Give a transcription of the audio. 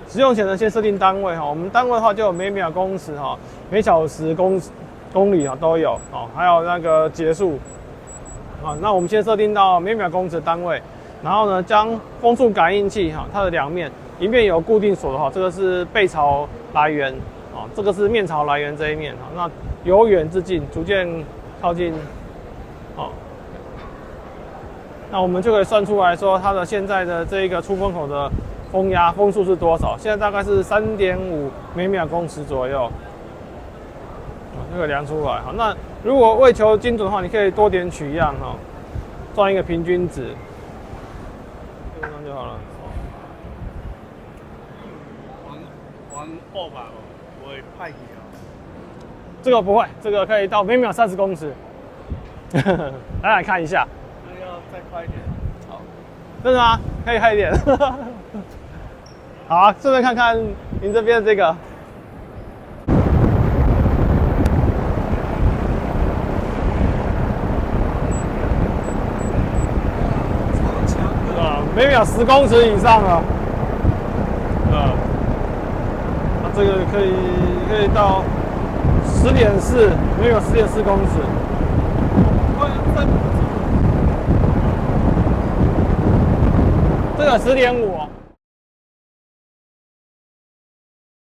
使用前呢，先设定单位哈。我们单位的话就有每秒公尺哈，每小时公里啊都有哦，还有那个节速啊。那我们先设定到每秒公尺单位，然后呢，将风速感应器哈，它的两面，一面有固定锁的话，这个是背潮来源啊，这个是面潮来源这一面啊。那由远至近，逐渐靠近，好。那我们就可以算出来说，它的现在的这一个出风口的风速是多少？现在大概是3.5每秒公尺左右，这个量出来。好，那如果为求精准的话，你可以多点取样哈，算一个平均值，这样就好了。玩200吧，不会派去啊。这个不会，这个可以到每秒30公尺。来看一下。那要再快一点。好，真的吗？可以快一点。好啊，顺便看看您这边这个。每秒10公尺以上了。那这个可以到10.4，每秒10.4公尺。这个10.5哦。